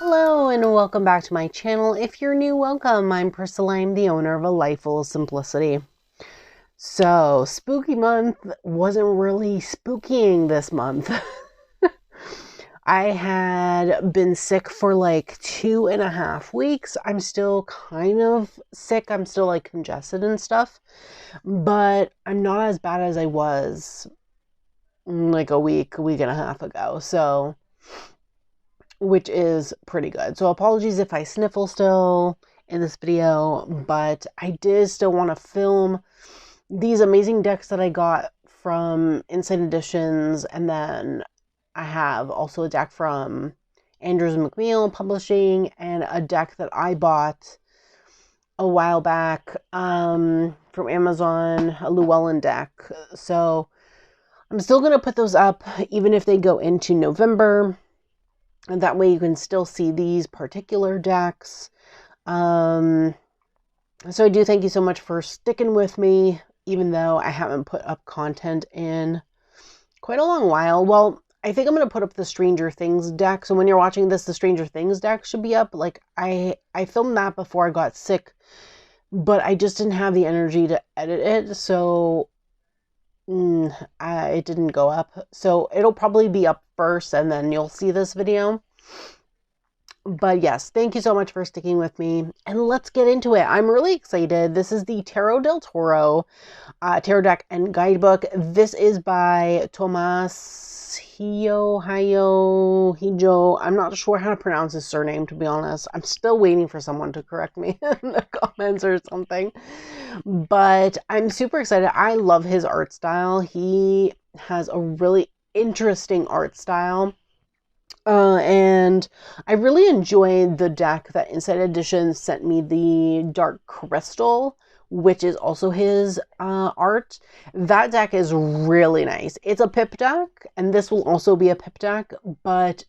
Hello and welcome back to my channel. If you're new, welcome. I'm Priscilla. I'm the owner of A Life Full of Simplicity. So, spooky month wasn't really spookying this month. I had been sick for like 2.5 weeks. I'm still kind of sick. I'm still like congested and stuff, but I'm not as bad as I was like a week and a half ago. So, which is pretty good. So apologies if I sniffle still in this video, but I did still want to film these amazing decks that I got from Inside Editions, and then I have also a deck from Andrews McMeel Publishing and a deck that I bought a while back from Amazon, a Llewellyn deck. So I'm still going to put those up even if they go into November. And that way you can still see these particular decks. So I do thank you so much for sticking with me, even though I haven't put up content in quite a long while. Well, I think I'm going to put up the Stranger Things deck. So when you're watching this, the Stranger Things deck should be up. Like I filmed that before I got sick, but I just didn't have the energy to edit it. So it didn't go up. So it'll probably be up first and then you'll see this video. But yes, thank you so much for sticking with me, and let's get into it. I'm really excited. This is the Tarot del Toro Tarot deck and guidebook. This is by Tomas, Hijo. I'm not sure how to pronounce his surname, to be honest. I'm still waiting for someone to correct me in the comments or something. But I'm super excited. I love his art style. He has a really interesting art style. And I really enjoyed the deck that Inside Edition sent me, the Dark Crystal, which is also his art. That deck is really nice. It's a pip deck, and this will also be a pip deck, but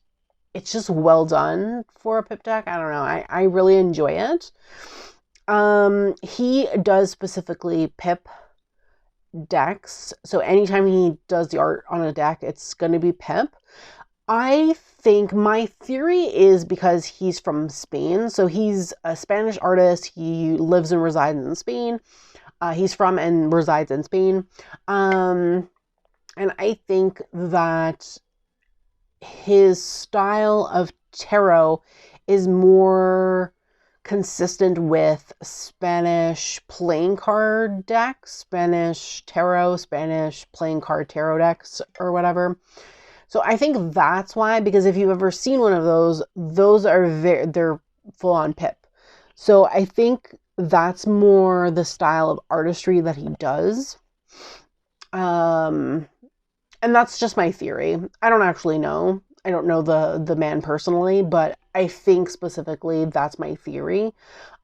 it's just well done for a pip deck. I don't know. I really enjoy it. He does specifically pip decks, so anytime he does the art on a deck, it's going to be pip. I think my theory is because he's from Spain. So he's a Spanish artist. He lives and resides in Spain. He's from and resides in Spain. And I think that his style of tarot is more consistent with Spanish playing card decks, Spanish tarot, Spanish playing card tarot decks, or whatever. So I think that's why, because if you've ever seen one of those are they're full on pip. So I think that's more the style of artistry that he does. And that's just my theory. I don't actually know. I don't know the man personally, but I think specifically that's my theory.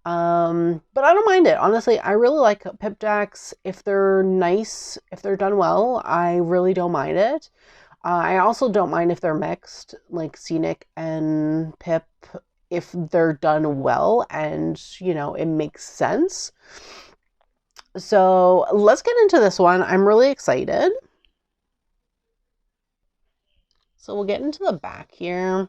But I don't mind it. Honestly, I really like pip decks. If they're nice, if they're done well, I really don't mind it. I also don't mind if they're mixed, like scenic and pip, if they're done well and, you know, it makes sense. So let's get into this one. I'm really excited. So we'll get into the back here.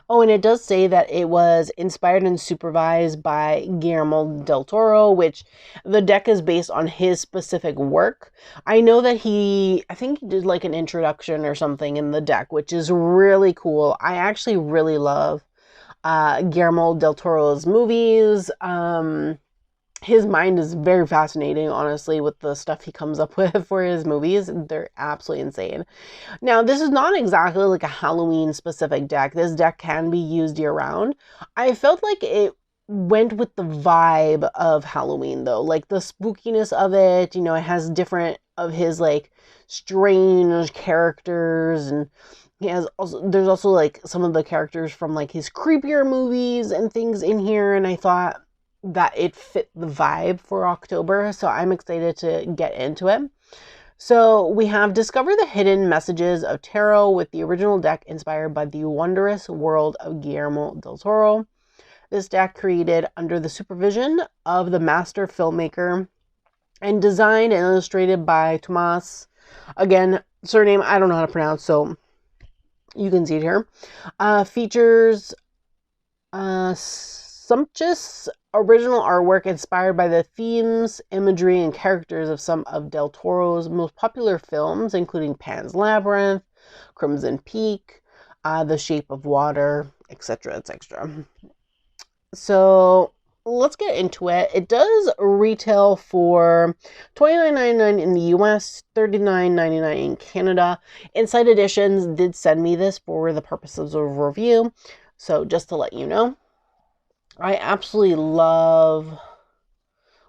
Oh, and it does say that it was inspired and supervised by Guillermo del Toro, which the deck is based on his specific work. I know that I think he did like an introduction or something in the deck, which is really cool. I actually really love Guillermo del Toro's movies. His mind is very fascinating, honestly, with the stuff he comes up with for his movies. They're absolutely insane. Now, this is not exactly like a Halloween specific deck. This deck can be used year round. I felt like it went with the vibe of Halloween, though. Like the spookiness of it, you know, it has different of his like strange characters, and there's also like some of the characters from like his creepier movies and things in here, and I thought that it fit the vibe for October, so I'm excited to get into it. So we have Discover the Hidden Messages of Tarot with the original deck inspired by the wondrous world of Guillermo del Toro. This deck created under the supervision of the master filmmaker and designed and illustrated by Tomas. Again, surname I don't know how to pronounce, so You can see it here. Features sumptuous original artwork inspired by the themes, imagery, and characters of some of Del Toro's most popular films, including Pan's Labyrinth, Crimson Peak, The Shape of Water, etc., etc. So let's get into it. It does retail for $29.99 in the US, $39.99 in Canada. Inside Editions did send me this for the purposes of review. So just to let you know, I absolutely love,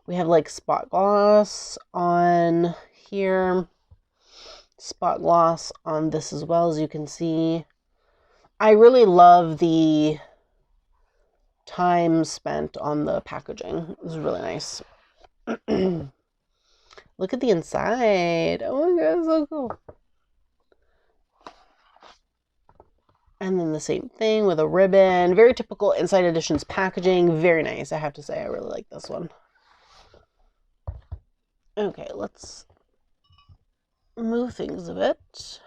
we have like spot gloss on here, spot gloss on this as well, as you can see. I really love the time spent on the packaging. This is really nice. Look at the inside. Oh my god, so cool. And then the same thing with a ribbon. Very typical Inside Editions packaging. Very nice, I have to say. I really like this one. Okay, let's move things a bit.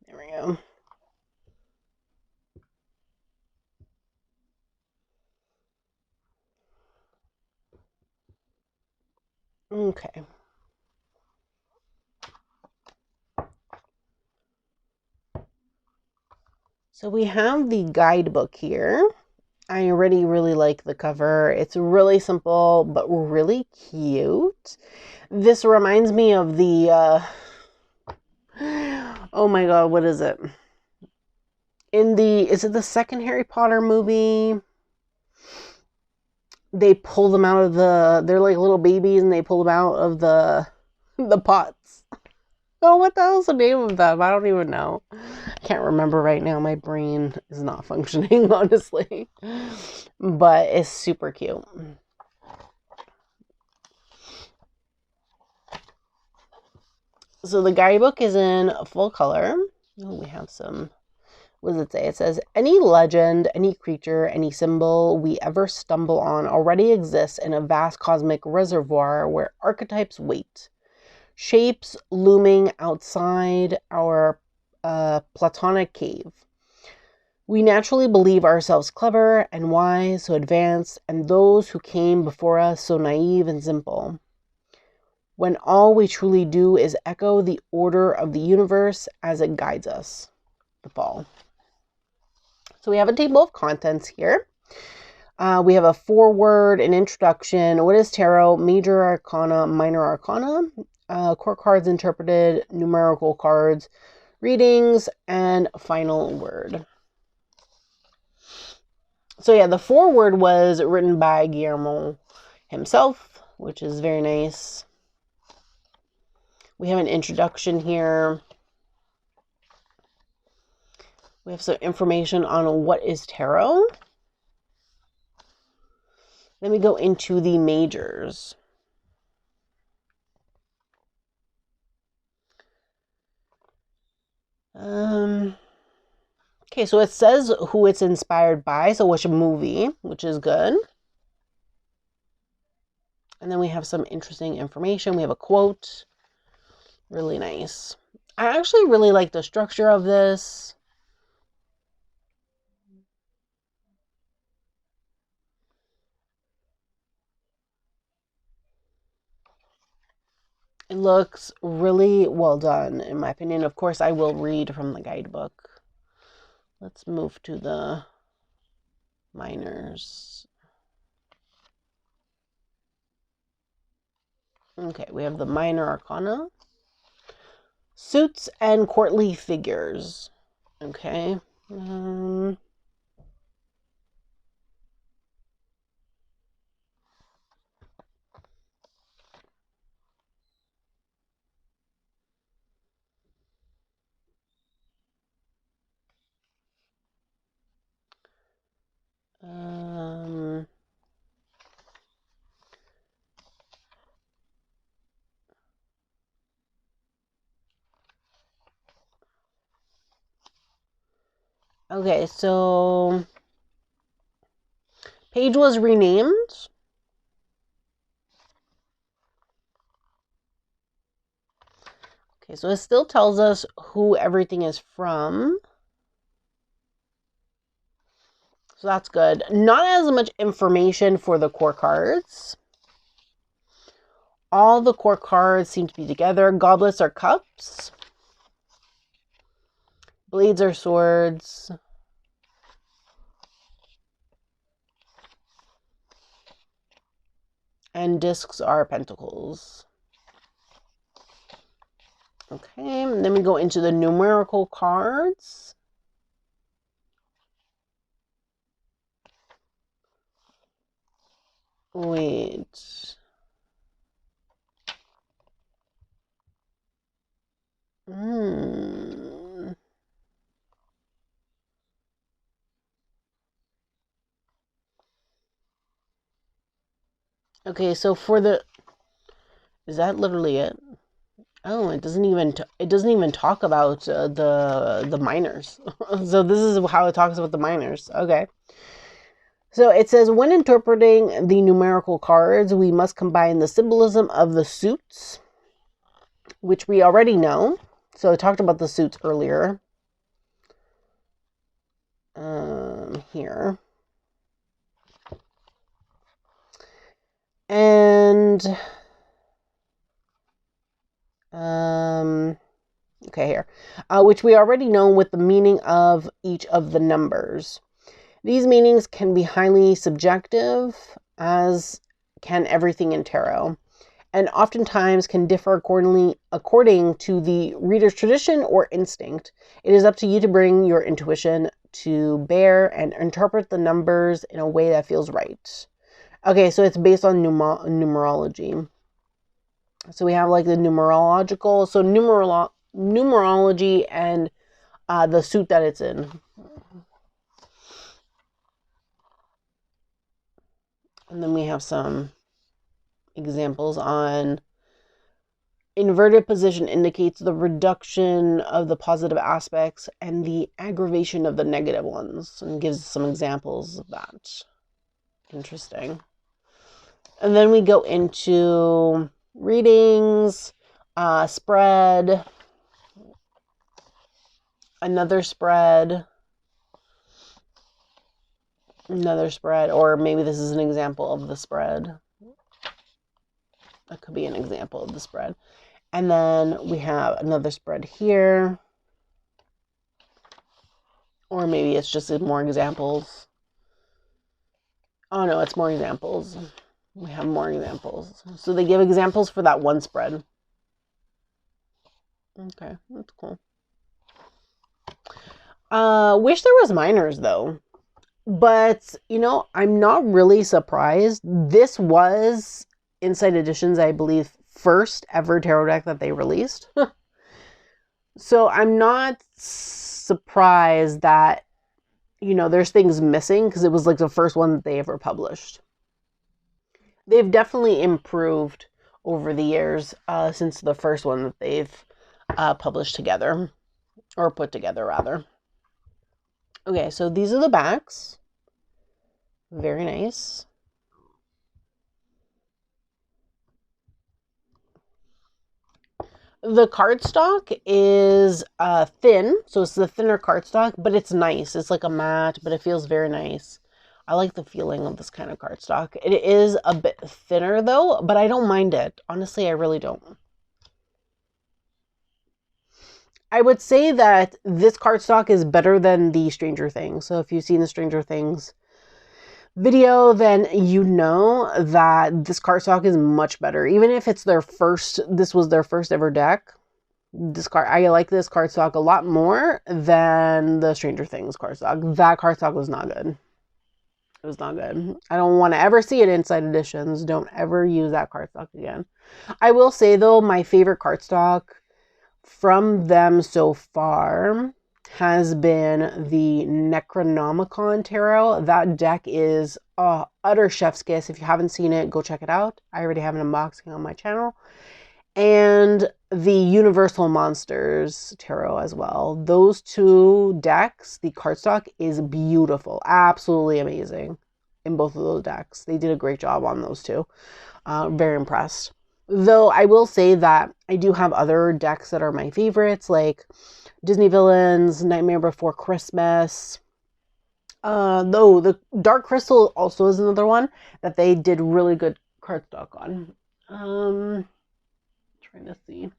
There we go. Okay. So we have the guidebook here. I already really like the cover. It's really simple, but really cute. This reminds me of the, oh my god, what is it? Is it the second Harry Potter movie? They pull them out of they're like little babies and they pull them out of the pots. Oh, what the hell's the name of them? I don't even know. I can't remember right now. My brain is not functioning, honestly. But it's super cute. So the guidebook is in full color. Oh, we have some, what does it say? It says, any legend, any creature, any symbol we ever stumble on already exists in a vast cosmic reservoir where archetypes wait. Shapes looming outside our platonic cave. We naturally believe ourselves clever and wise, so advanced, and those who came before us so naive and simple. When all we truly do is echo the order of the universe as it guides us. The fall. So we have a table of contents here. We have a foreword, an introduction, what is tarot, major arcana, minor arcana, court cards interpreted, numerical cards, readings, and final word. So yeah, the foreword was written by Guillermo himself, which is very nice. We have an introduction here. We have some information on what is tarot. Then we go into the majors. Okay, so it says who it's inspired by, so which movie, which is good. And then we have some interesting information. We have a quote. Really nice. I actually really like the structure of this. It looks really well done, in my opinion. Of course, I will read from the guidebook. Let's move to the minors. Okay, we have the minor arcana. Suits and courtly figures. Okay. Okay, so page was renamed. Okay, so it still tells us who everything is from. So that's good. Not as much information for the core cards. All the core cards seem to be together. Goblets are cups. Blades are swords. And discs are pentacles. Okay, and then we go into the numerical cards. Wait. Okay, so for the... Is that literally it? Oh, it doesn't even talk about the minors. So this is how it talks about the minors. Okay. So it says, when interpreting the numerical cards, we must combine the symbolism of the suits, which we already know. So I talked about the suits earlier. Here. And okay, here. Which we already know with the meaning of each of the numbers. These meanings can be highly subjective, as can everything in tarot, and oftentimes can differ according to the reader's tradition or instinct. It is up to you to bring your intuition to bear and interpret the numbers in a way that feels right. Okay, so it's based on numerology. So we have like the numerological, so numerology and the suit that it's in. And then we have some examples on inverted position indicates the reduction of the positive aspects and the aggravation of the negative ones, and gives some examples of that. Interesting. And then we go into readings, spread, another spread, or maybe this is an example of the spread. That could be an example of the spread. And then we have another spread here. Or maybe it's just more examples. Oh no, it's more examples. We have more examples. So they give examples for that one spread. Okay, that's cool. Wish there was minors though. But, you know, I'm not really surprised. This was Inside Editions, I believe, first ever tarot deck that they released. So I'm not surprised that, you know, there's things missing, because it was like the first one that they ever published. They've definitely improved over the years since the first one that they've published together, or put together rather. Okay, so these are the backs. Very nice. The cardstock is thin, so it's the thinner cardstock, but it's nice. It's like a matte, but it feels very nice. I like the feeling of this kind of cardstock. It is a bit thinner though, but I don't mind it. Honestly, I really don't. I would say that this cardstock is better than the Stranger Things. So if you've seen the Stranger Things video, then you know that this cardstock is much better. Even if it's this was their first ever deck. I like this cardstock a lot more than the Stranger Things cardstock. That cardstock was not good. It was not good. I don't want to ever see it Inside Editions. Don't ever use that cardstock again. I will say though, my favorite cardstock from them so far has been the Necronomicon Tarot. That deck is utter chef's kiss. If you haven't seen it, go check it out. I already have an unboxing on my channel. And the Universal Monsters Tarot as well. Those two decks, the cardstock is beautiful. Absolutely amazing in both of those decks. They did a great job on those two. Very impressed. Though I will say that I do have other decks that are my favorites, like Disney Villains, Nightmare Before Christmas. Though the Dark Crystal also is another one that they did really good cardstock on. Trying to see.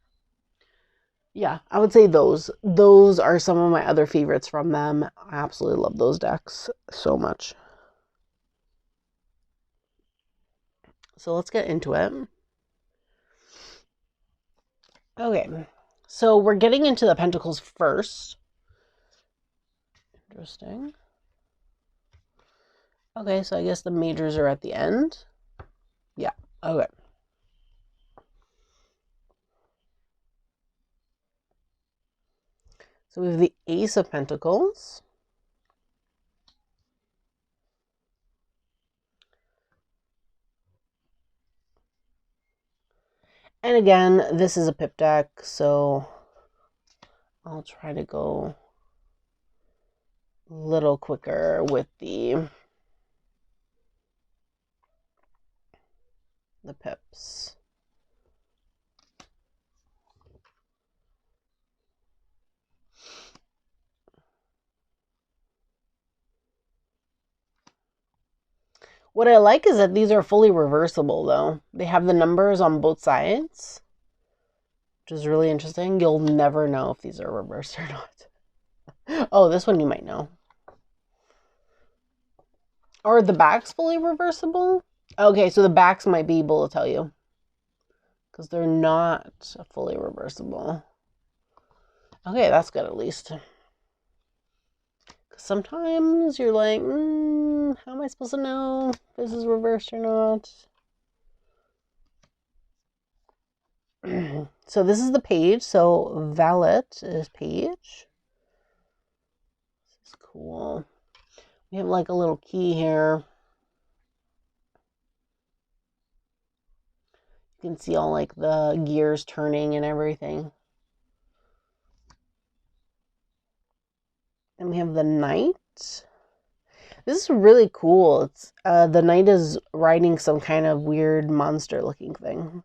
Yeah, I would say those. Those are some of my other favorites from them. I absolutely love those decks so much. So let's get into it. Okay, so we're getting into the Pentacles first. Interesting. Okay, so I guess the majors are at the end. Yeah, okay. So we have the Ace of Pentacles. And again, this is a pip deck, so I'll try to go a little quicker with the pips. What I like is that these are fully reversible, though. They have the numbers on both sides, which is really interesting. You'll never know if these are reversed or not. Oh, this one you might know. Are the backs fully reversible? Okay, so the backs might be able to tell you, because they're not fully reversible. Okay, that's good at least. Sometimes you're like, how am I supposed to know if this is reversed or not? So this is the page. So valet is page. This is cool. We have like a little key here. You can see all like the gears turning and everything. Then we have the knight. This is really cool. It's the knight is riding some kind of weird monster looking thing.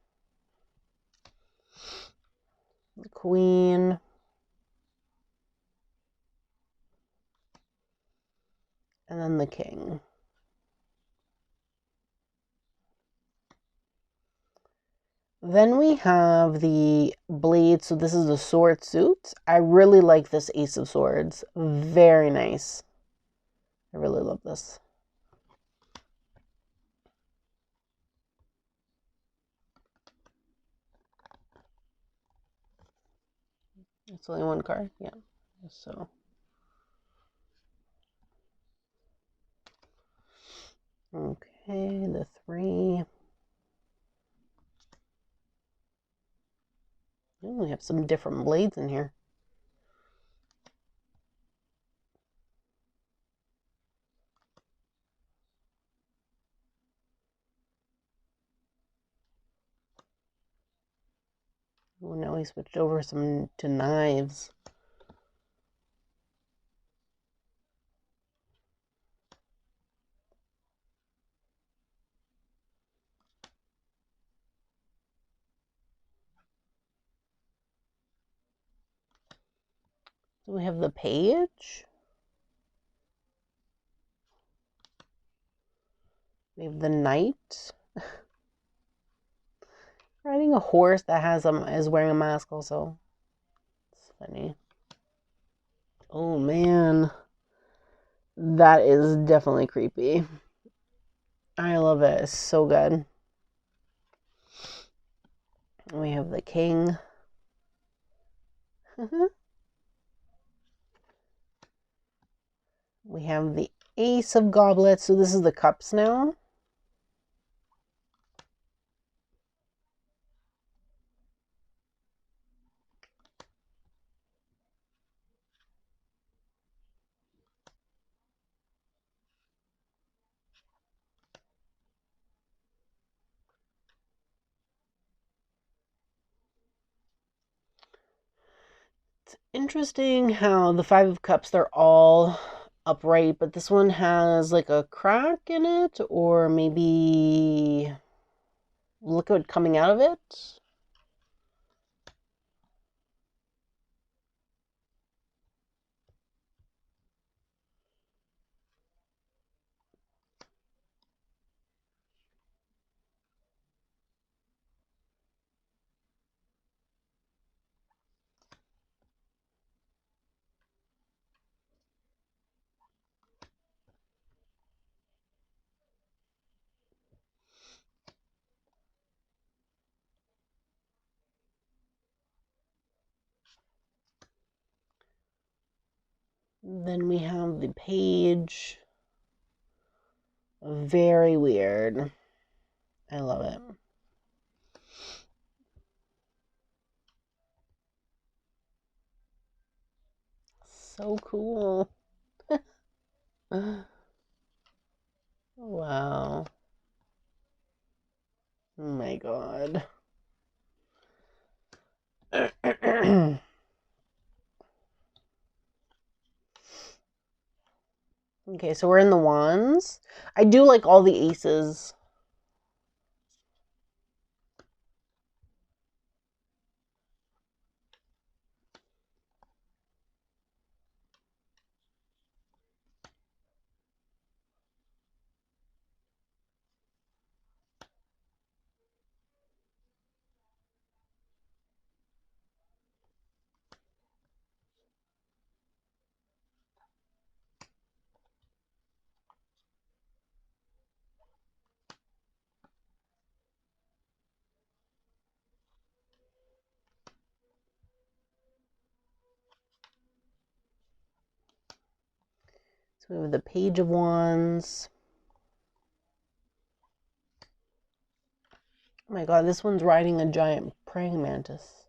The queen. And then the king. Then we have the blade. So this is the sword suit. I really like this Ace of Swords. Very nice. I really love this. It's only one card. Yeah. So. Okay, the 3. Oh, we have some different blades in here. Oh, now we switched over some to knives. So we have the page. We have the knight. Riding a horse that has is wearing a mask also. It's funny. Oh man. That is definitely creepy. I love it. It's so good. We have the king. We have the Ace of Goblets. So this is the cups now. It's interesting how the 5 of Cups, they're all upright, but this one has like a crack in it, or maybe liquid coming out of it. Then we have the page. Very weird. I love it. So cool. Wow. Oh my God. Okay, so we're in the wands. I do like all the aces. So we have the Page of Wands. Oh my God, this one's riding a giant praying mantis.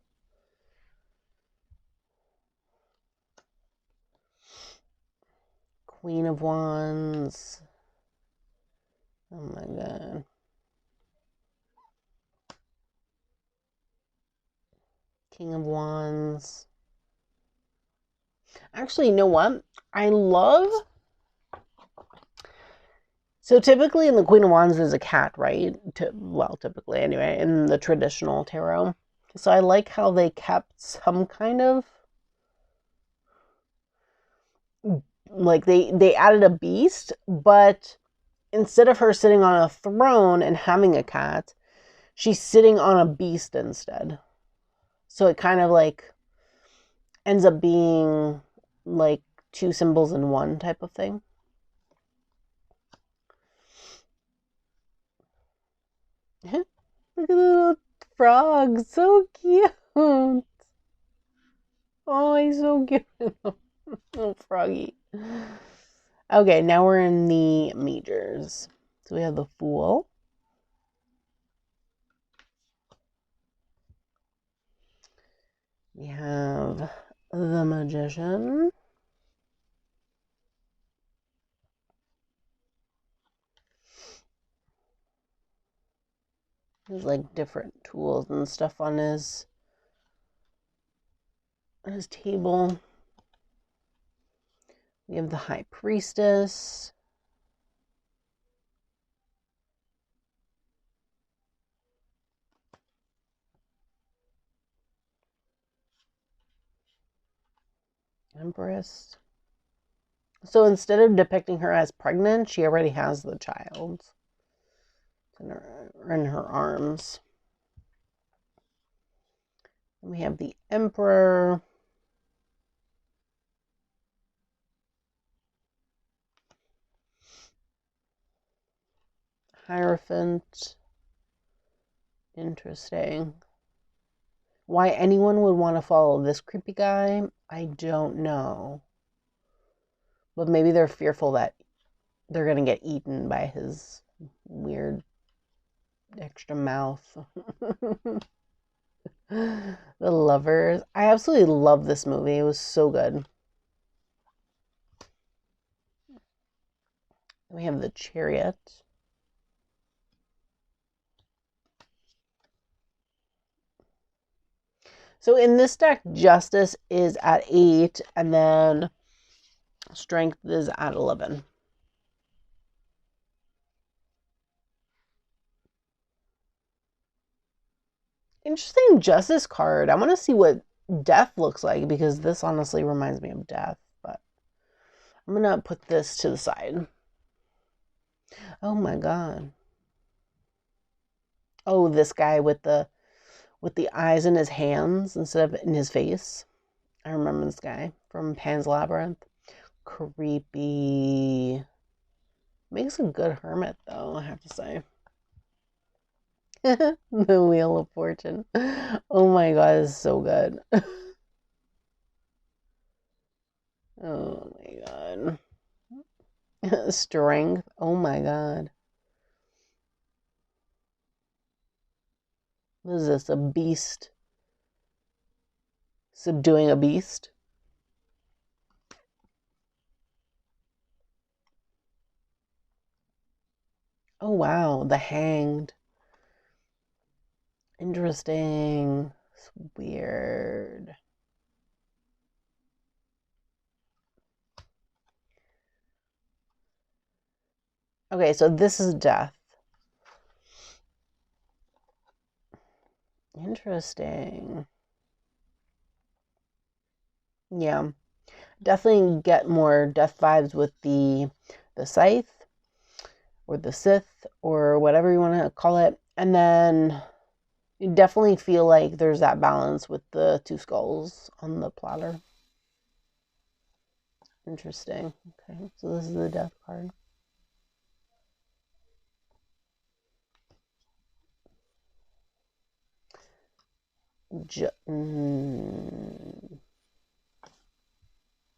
Queen of Wands. Oh my God. King of Wands. Actually, you know what? I love... So typically in the Queen of Wands there's a cat, right? Well, typically anyway, in the traditional tarot. So I like how they kept some kind of... Like they added a beast, but instead of her sitting on a throne and having a cat, she's sitting on a beast instead. So it kind of like ends up being like two symbols in one type of thing. Look at the little frog, so cute. Oh, he's so cute. Little froggy. Okay, now we're in the majors. So we have the Fool. We have the Magician. There's like different tools and stuff on his table. We have the High Priestess. Empress. So instead of depicting her as pregnant, she already has the child in her arms. And we have the Emperor. Hierophant. Interesting. Why anyone would want to follow this creepy guy, I don't know. But maybe they're fearful that they're going to get eaten by his weird extra mouth. The Lovers. I absolutely love this movie. It was so good. We have the Chariot. So in this deck, Justice is at 8, and then Strength is at 11. Interesting justice card. I want to see what death looks like because this honestly reminds me of death, but I'm going to put this to the side. Oh my God. Oh, this guy with the eyes in his hands instead of in his face. I remember this guy from Pan's Labyrinth. Creepy. Makes a good hermit though, I have to say. The Wheel of Fortune. Oh my God, it's so good. Oh my God. Strength. Oh my God. What is this? A beast subduing a beast? Oh wow, the Hanged. Interesting. It's weird. Okay, so this is death. Interesting. Yeah. Definitely get more death vibes with the scythe or the Sith or whatever you want to call it. And then you definitely feel like there's that balance with the two skulls on the platter. Interesting. Okay, so this is the death card.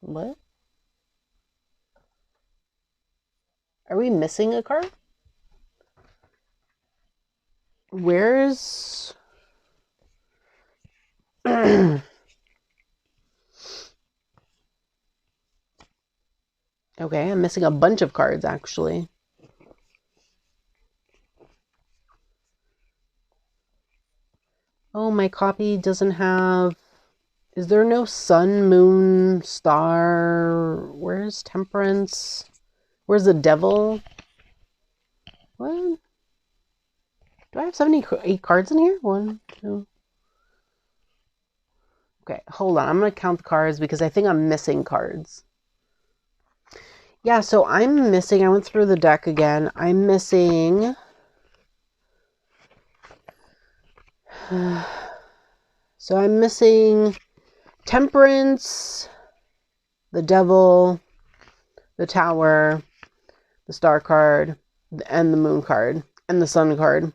What? Are we missing a card? Where's... Okay, I'm missing a bunch of cards, actually. Oh, my copy doesn't have... Is there no sun, moon, star? Where's Temperance? Where's the Devil? What? Do I have 78 cards in here? 1, 2... Okay, hold on. I'm going to count the cards because I think I'm missing cards. Yeah, so I'm missing... I went through the deck again. I'm missing... So I'm missing Temperance, the Devil, the Tower, the Star card, and the Moon card, and the Sun card.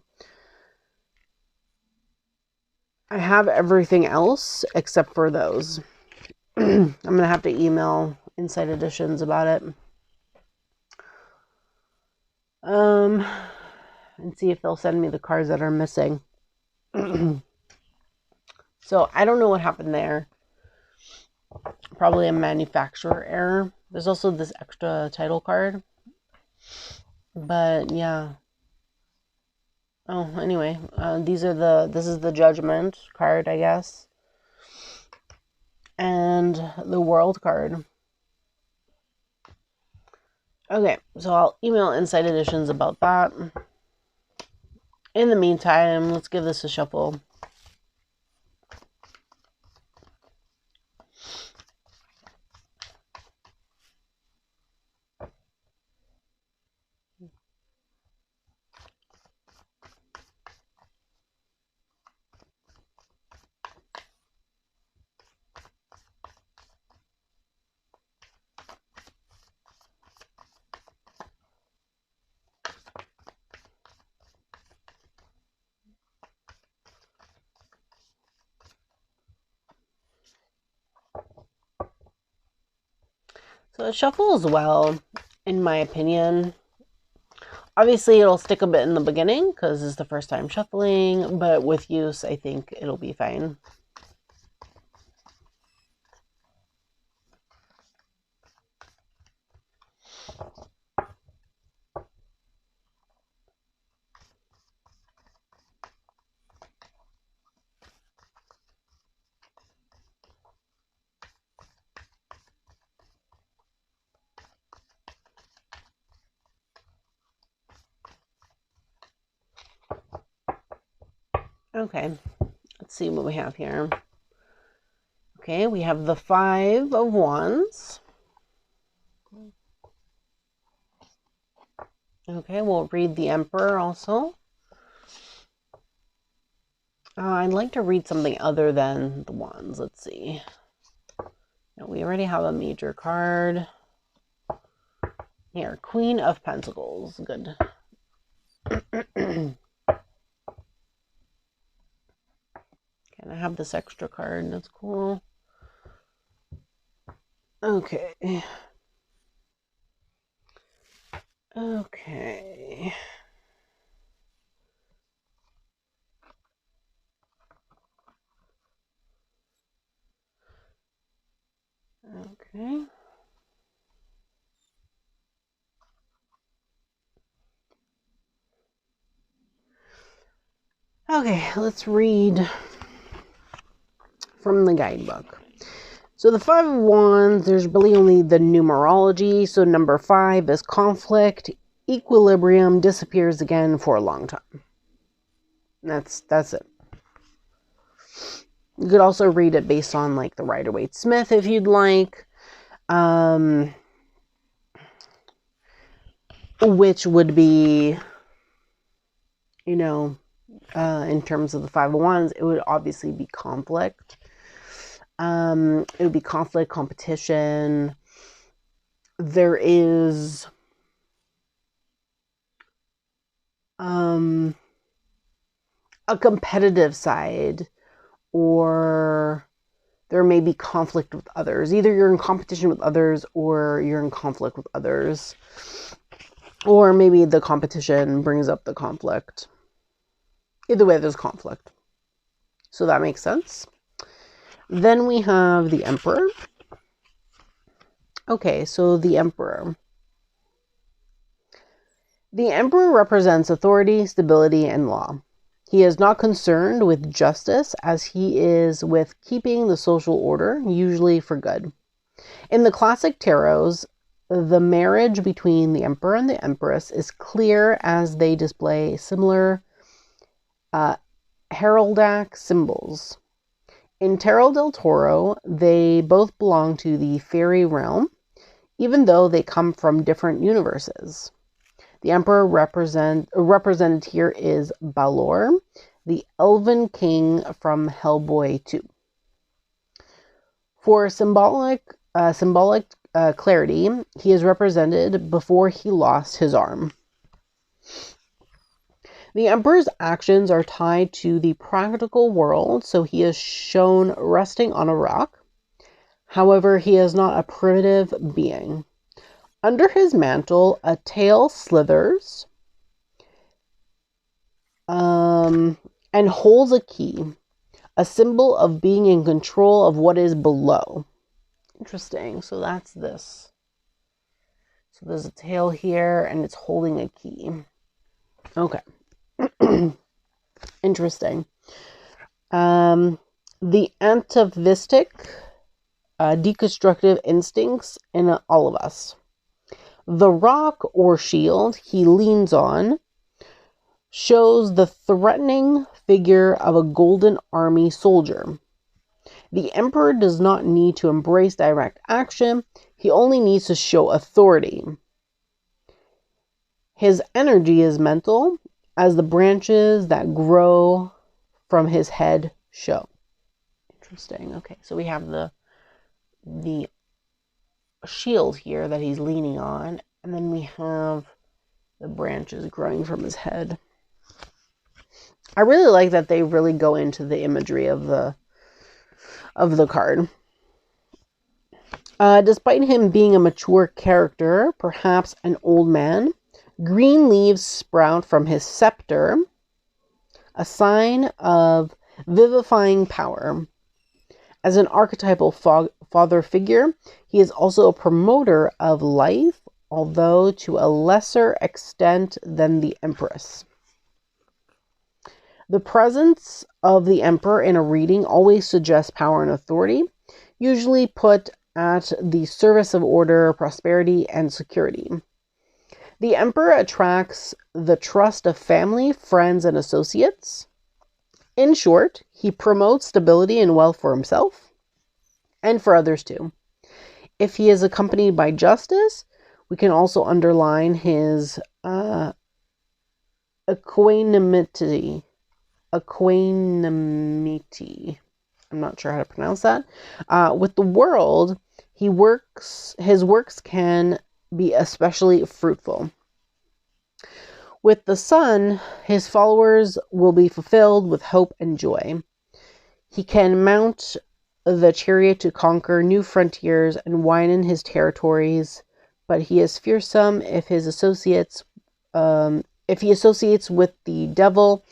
I have everything else except for those. I'm going to have to email Inside Editions about it. And see if they'll send me the cards that are missing. So I don't know what happened there. Probably a manufacturer error. There's also this extra title card. But yeah. Oh, anyway, this is the Judgment card, I guess. And the World card. Okay, so I'll email Inside Editions about that. In the meantime, let's give this a shuffle. So it shuffles well, in my opinion. Obviously, it'll stick a bit in the beginning because it's the first time shuffling, but with use, I think it'll be fine. Okay, let's see what we have here. Okay, we have the 5 of Wands. Okay, we'll read the Emperor also. I'd like to read something other than the Wands. Let's see. No, we already have a major card. Here, Queen of Pentacles. Good. Can I have this extra card? That's cool. Okay. Okay. Okay. Okay, let's read from the guidebook. So the 5 of Wands, there's really only the numerology. So number 5 is conflict, equilibrium, disappears again for a long time. That's it. You could also read it based on like the Rider-Waite-Smith if you'd like. Which would be, you know, in terms of the 5 of Wands, it would obviously be conflict. It would be conflict, competition. There is a competitive side, or there may be conflict with others. Either you're in competition with others or you're in conflict with others. Or maybe the competition brings up the conflict. Either way, there's conflict. So that makes sense. Then we have the Emperor. Okay, so the Emperor. The Emperor represents authority, stability, and law. He is not concerned with justice as he is with keeping the social order, usually for good. In the classic tarots, the marriage between the Emperor and the Empress is clear as they display similar heraldic symbols. In Tarot del Toro, they both belong to the fairy realm, even though they come from different universes. The Emperor represented here is Balor, the elven king from Hellboy 2. For symbolic clarity, he is represented before he lost his arm. The Emperor's actions are tied to the practical world, so he is shown resting on a rock. However, he is not a primitive being. Under his mantle, a tail slithers and holds a key, a symbol of being in control of what is below. Interesting. So that's this. So there's a tail here and it's holding a key. Okay. Interesting. The atavistic, deconstructive instincts in all of us. The rock or shield he leans on shows the threatening figure of a golden army soldier. The Emperor does not need to embrace direct action. He only needs to show authority. His energy is mental, as the branches that grow from his head show. Interesting. Okay, so we have the shield here that he's leaning on, and then we have the branches growing from his head. I really like that they really go into the imagery of the card. Despite him being a mature character, perhaps an old man, green leaves sprout from his scepter, a sign of vivifying power. As an archetypal father figure, he is also a promoter of life, although to a lesser extent than the Empress. The presence of the Emperor in a reading always suggests power and authority, usually put at the service of order, prosperity, and security. The Emperor attracts the trust of family, friends, and associates. In short, he promotes stability and wealth for himself and for others too. If he is accompanied by justice, we can also underline his equanimity. Equanimity. I'm not sure how to pronounce that. With the world, his works can be especially fruitful. With the sun, his followers will be fulfilled with hope and joy. He can mount the chariot to conquer new frontiers and widen his territories, but he is fearsome if he associates with the devil,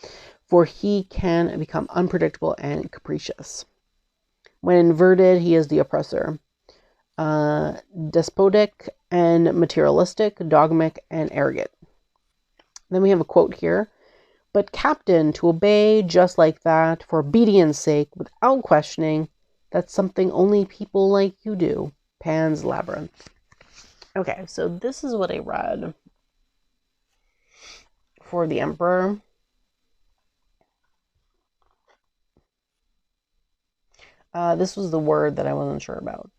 for he can become unpredictable and capricious. When inverted, he is the oppressor, despotic and materialistic, dogmatic and arrogant. Then we have a quote here. But captain, to obey just like that, for obedience sake, without questioning, that's something only people like you do. Pan's Labyrinth. Okay, so this is what I read for the Emperor. This was the word that I wasn't sure about.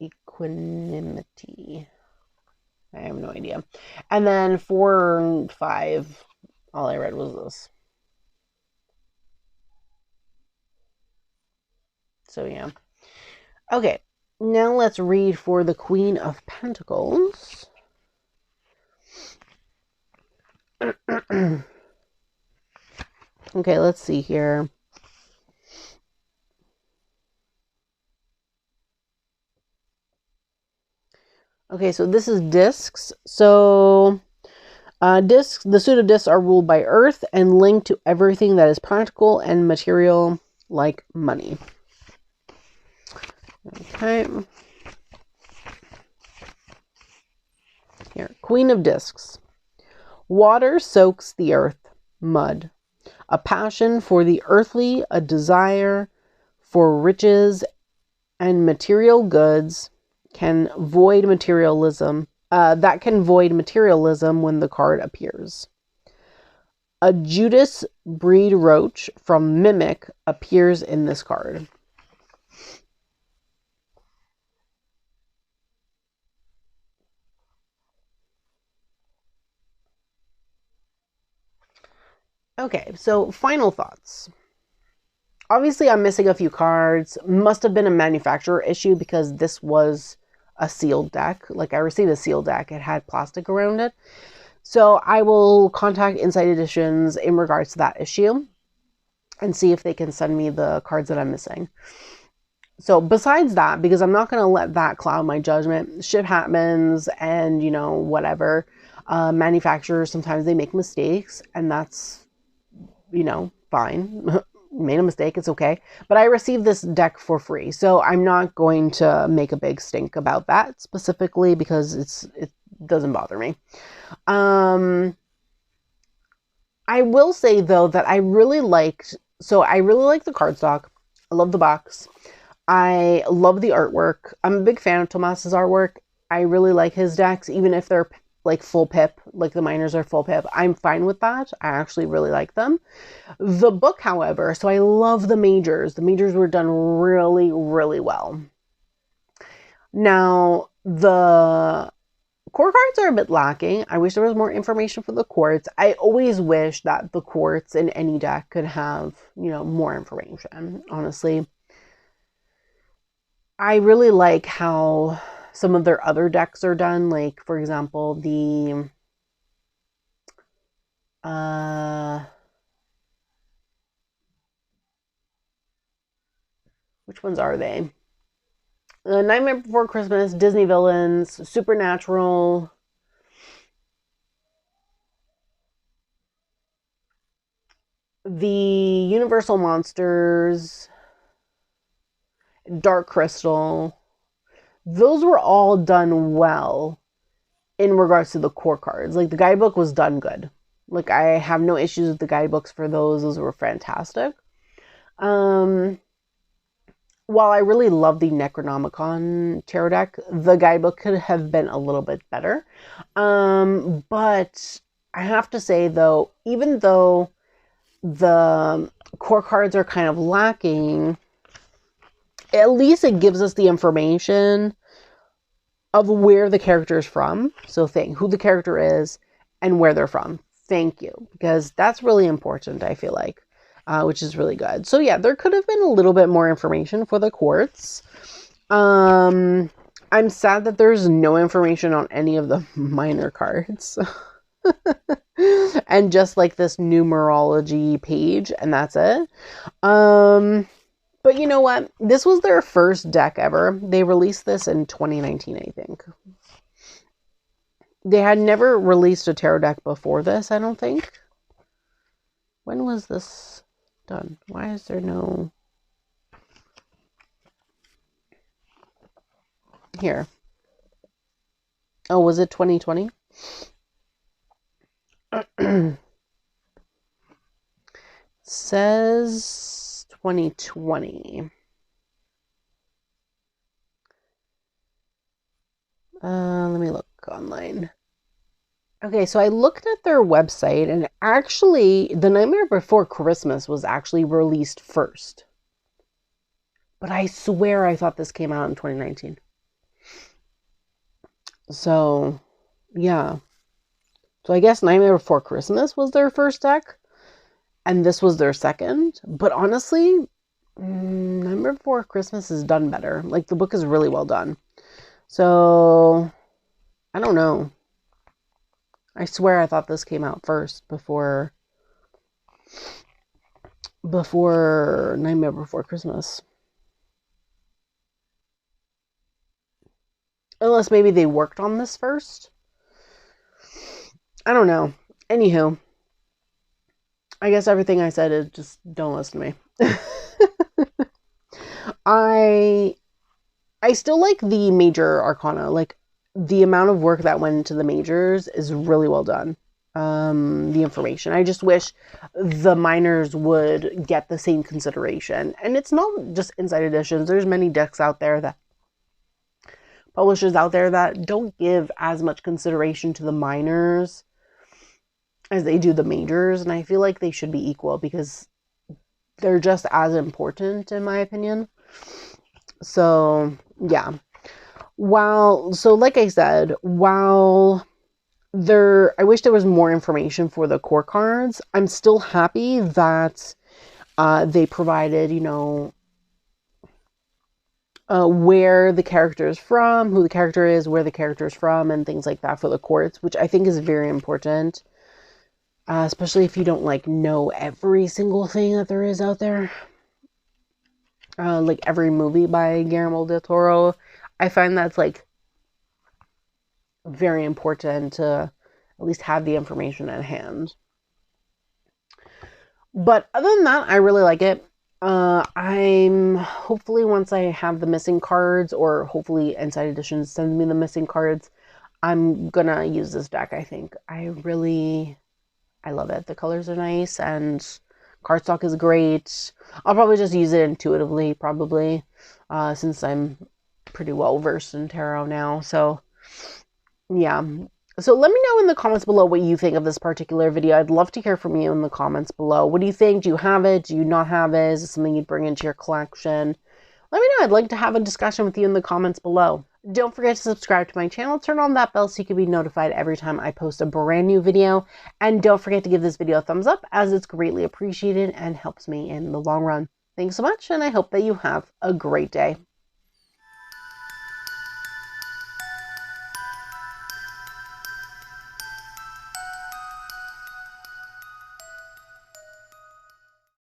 Equanimity. I have no idea. And then 4 and 5, all I read was this. So yeah. Okay, now let's read for the Queen of Pentacles. Okay, let's see here. Okay, so this is discs. So discs, the pseudo-discs are ruled by Earth and linked to everything that is practical and material, like money. Okay. Here, Queen of Discs. Water soaks the earth, mud. A passion for the earthly, a desire for riches and material goods can void materialism. That can void materialism when the card appears. A Judas breed roach from Mimic appears in this card. Okay, so final thoughts. Obviously, I'm missing a few cards. Must have been a manufacturer issue because this was a sealed deck. Like, I received a sealed deck. It had plastic around it. So I will contact Inside Editions in regards to that issue and see if they can send me the cards that I'm missing. So besides that, because I'm not going to let that cloud my judgment, shit happens and, you know, whatever. Manufacturers, sometimes they make mistakes, and that's, you know, fine. Made a mistake, it's okay. But I received this deck for free, so I'm not going to make a big stink about that specifically because it doesn't bother me. I will say though that I really liked the cardstock. I love the box. I love the artwork. I'm a big fan of Tomas's artwork. I really like his decks, even if they're like full pip, like the minors are full pip. I'm fine with that. I actually really like them. The book, however, so I love the majors. The majors were done really, really well. Now, the core cards are a bit lacking. I wish there was more information for the quartz. I always wish that the quartz in any deck could have, you know, more information, honestly. I really like how some of their other decks are done. Like, for example, the which ones are they? Nightmare Before Christmas, Disney Villains, Supernatural, the Universal Monsters, Dark Crystal. Those were all done well in regards to the core cards. Like, the guidebook was done good. Like, I have no issues with the guidebooks for those. Those were fantastic. While I really love the Necronomicon tarot deck, the guidebook could have been a little bit better. But I have to say, though, even though the core cards are kind of lacking, at least it gives us the information of where the character is from. So who the character is and where they're from. Thank you. Because that's really important, I feel like, which is really good. So yeah, there could have been a little bit more information for the quartz. I'm sad that there's no information on any of the minor cards. And just like this numerology page, and that's it. But you know what? This was their first deck ever. They released this in 2019, I think. They had never released a tarot deck before this, I don't think. When was this done? Why is there no... Here. Oh, was it 2020? Says 2020. Let me look online. Okay, so I looked at their website, and actually, The Nightmare Before Christmas was actually released first. But I swear I thought this came out in 2019. So, yeah. So I guess Nightmare Before Christmas was their first deck, and this was their second. But honestly, Nightmare Before Christmas is done better. Like, the book is really well done. So, I don't know. I swear I thought this came out first before Nightmare Before Christmas. Unless maybe they worked on this first. I don't know. Anywho, I guess everything I said is just don't listen to me. I still like the major arcana. Like, the amount of work that went into the majors is really well done. The information. I just wish the minors would get the same consideration. And it's not just inside editions. There's many decks out there, that publishers out there, that don't give as much consideration to the minors as they do the majors. And I feel like they should be equal, because they're just as important, in my opinion. So, yeah. Like I said, I wish there was more information for the core cards. I'm still happy that they provided, where the character is from, who the character is, where the character is from, and things like that for the quartz, which I think is very important. Especially if you don't, know every single thing that there is out there. Like every movie by Guillermo del Toro. I find that's, very important to at least have the information at hand. But other than that, I really like it. I'm hopefully, once I have the missing cards, or hopefully Inside Editions sends me the missing cards, I'm gonna use this deck, I think. I love it. The colors are nice, and cardstock is great. I'll probably just use it intuitively, probably, since I'm pretty well versed in tarot now. So, yeah. So let me know in the comments below what you think of this particular video. I'd love to hear from you in the comments below. What do you think? Do you have it? Do you not have it? Is it something you'd bring into your collection? Let me know. I'd like to have a discussion with you in the comments below. Don't forget to subscribe to my channel. Turn on that bell so you can be notified every time I post a brand new video. And don't forget to give this video a thumbs up, as it's greatly appreciated and helps me in the long run. Thanks so much, and I hope that you have a great day.